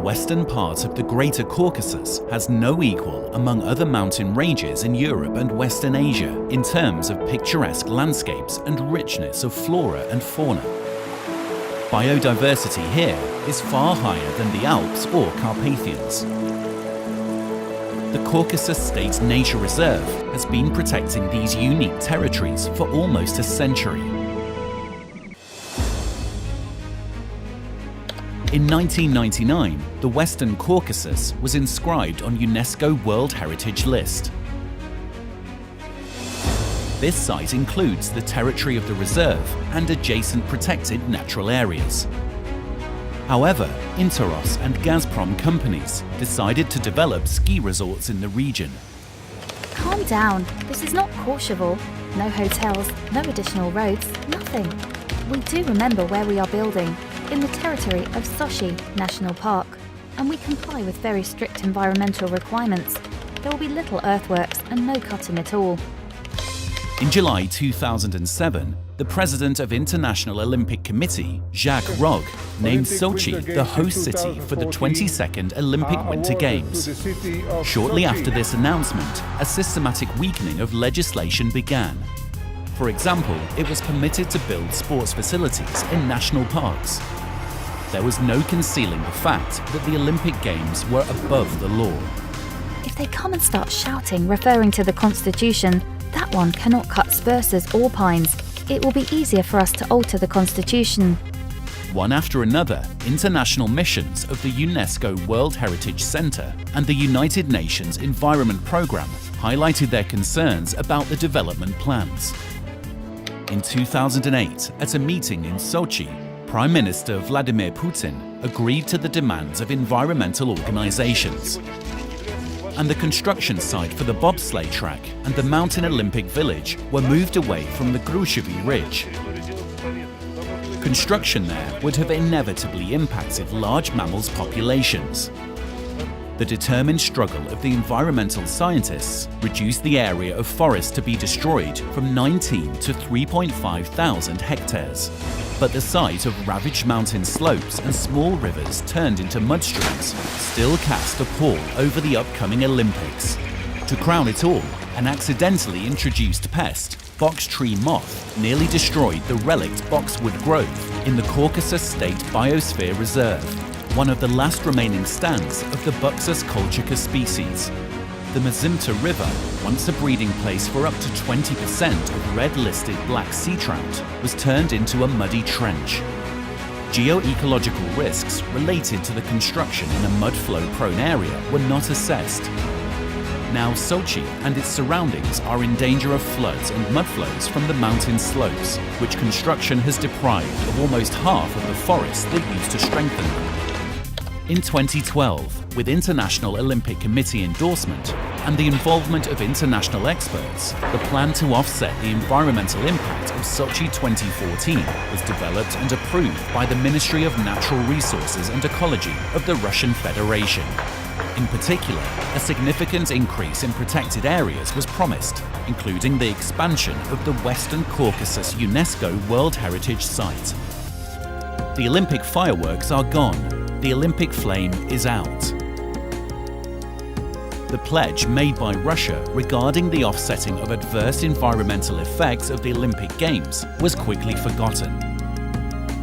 western part of the Greater Caucasus has no equal among other mountain ranges in Europe and Western Asia in terms of picturesque landscapes and richness of flora and fauna. Biodiversity here is far higher than the Alps or Carpathians. The Caucasus State Nature Reserve has been protecting these unique territories for almost a century. In 1999, the Western Caucasus was inscribed on UNESCO World Heritage List. This site includes the territory of the reserve and adjacent protected natural areas. However, Interos and Gazprom companies decided to develop ski resorts in the region. Calm down, this is not Courchevel. No hotels, no additional roads, nothing. We do remember where we are building, in the territory of Sochi National Park, and we comply with very strict environmental requirements. There will be little earthworks and no cutting at all. In July 2007, the president of International Olympic Committee, Jacques Rogge, named Sochi the host city for the 22nd Olympic Winter Games. Shortly after this announcement, a systematic weakening of legislation began. For example, it was permitted to build sports facilities in national parks. There was no concealing the fact that the Olympic Games were above the law. If they come and start shouting, referring to the Constitution, that one cannot cut spruces or pines. It will be easier for us to alter the Constitution. One after another, international missions of the UNESCO World Heritage Centre and the United Nations Environment Programme highlighted their concerns about the development plans. In 2008, at a meeting in Sochi, Prime Minister Vladimir Putin agreed to the demands of environmental organizations. And the construction site for the bobsleigh track and the Mountain Olympic Village were moved away from the Grushevi Ridge. Construction there would have inevitably impacted large mammals' populations. The determined struggle of the environmental scientists reduced the area of forest to be destroyed from 19 to 3.5 thousand hectares. But the sight of ravaged mountain slopes and small rivers turned into mudstreams still cast a pall over the upcoming Olympics. To crown it all, an accidentally introduced pest, box tree moth, nearly destroyed the relict boxwood grove in the Caucasus State Biosphere Reserve, one of the last remaining stands of the Buxus colchicus species. The Mazimta River, once a breeding place for up to 20% of red-listed black sea trout, was turned into a muddy trench. Geo-ecological risks related to the construction in a mudflow-prone area were not assessed. Now Sochi and its surroundings are in danger of floods and mudflows from the mountain slopes, which construction has deprived of almost half of the forest that used to strengthen them. In 2012, with International Olympic Committee endorsement and the involvement of international experts, the plan to offset the environmental impact of Sochi 2014 was developed and approved by the Ministry of Natural Resources and Ecology of the Russian Federation. In particular, a significant increase in protected areas was promised, including the expansion of the Western Caucasus UNESCO World Heritage Site. The Olympic fireworks are gone. The Olympic flame is out. The pledge made by Russia regarding the offsetting of adverse environmental effects of the Olympic Games was quickly forgotten.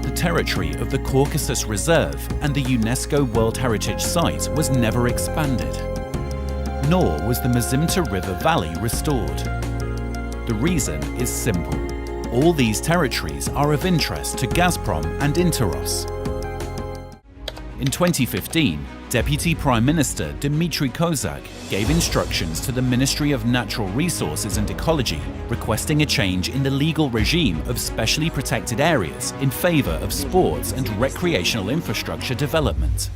The territory of the Caucasus Reserve and the UNESCO World Heritage Site was never expanded, nor was the Mazimta River Valley restored. The reason is simple. All these territories are of interest to Gazprom and Interos. In 2015, Deputy Prime Minister Dmitry Kozak gave instructions to the Ministry of Natural Resources and Ecology requesting a change in the legal regime of specially protected areas in favour of sports and recreational infrastructure development.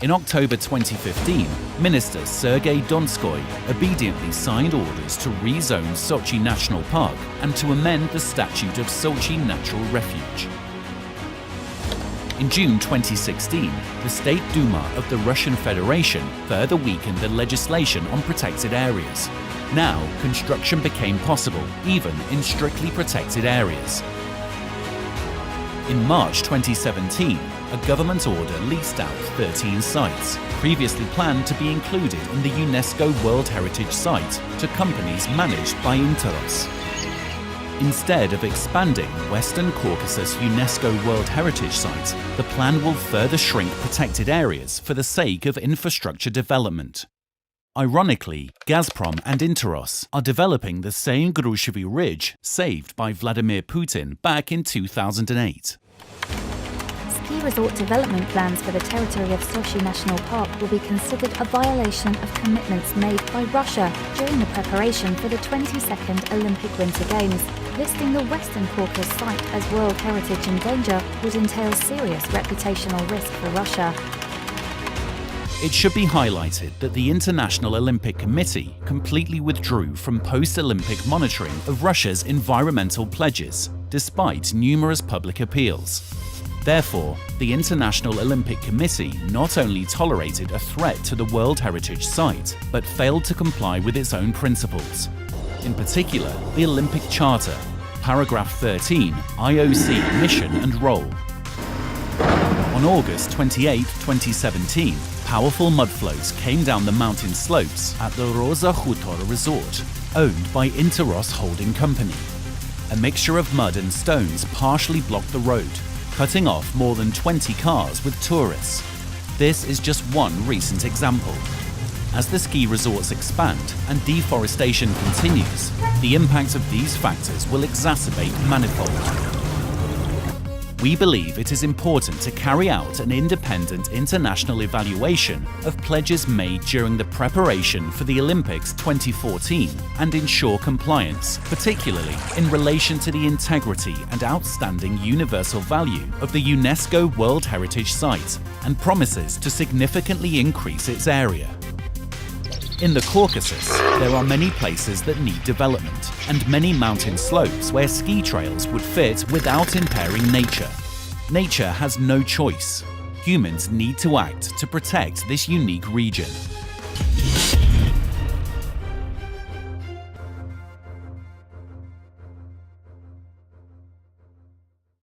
In October 2015, Minister Sergei Donskoy obediently signed orders to rezone Sochi National Park and to amend the Statute of Sochi Natural Refuge. In June 2016, the State Duma of the Russian Federation further weakened the legislation on protected areas. Now, construction became possible, even in strictly protected areas. In March 2017, a government order leased out 13 sites, previously planned to be included in the UNESCO World Heritage Site, to companies managed by Interos. Instead of expanding Western Caucasus UNESCO World Heritage Site, the plan will further shrink protected areas for the sake of infrastructure development. Ironically, Gazprom and Interos are developing the same Grushevi Ridge saved by Vladimir Putin back in 2008. Ski resort development plans for the territory of Sochi National Park will be considered a violation of commitments made by Russia during the preparation for the 22nd Olympic Winter Games. Listing the Western Caucasus site as World Heritage in danger would entail serious reputational risk for Russia. It should be highlighted that the International Olympic Committee completely withdrew from post-Olympic monitoring of Russia's environmental pledges, despite numerous public appeals. Therefore, the International Olympic Committee not only tolerated a threat to the World Heritage Site, but failed to comply with its own principles. In particular, the Olympic Charter, paragraph 13, IOC mission and role. On August 28, 2017, powerful mudflows came down the mountain slopes at the Roza Hutor resort, owned by Interos Holding Company. A mixture of mud and stones partially blocked the road, cutting off more than 20 cars with tourists. This is just one recent example. As the ski resorts expand and deforestation continues, the impact of these factors will exacerbate manifold. We believe it is important to carry out an independent international evaluation of pledges made during the preparation for the Olympics 2014 and ensure compliance, particularly in relation to the integrity and outstanding universal value of the UNESCO World Heritage Site and promises to significantly increase its area. In the Caucasus, there are many places that need development and many mountain slopes where ski trails would fit without impairing nature. Nature has no choice. Humans need to act to protect this unique region.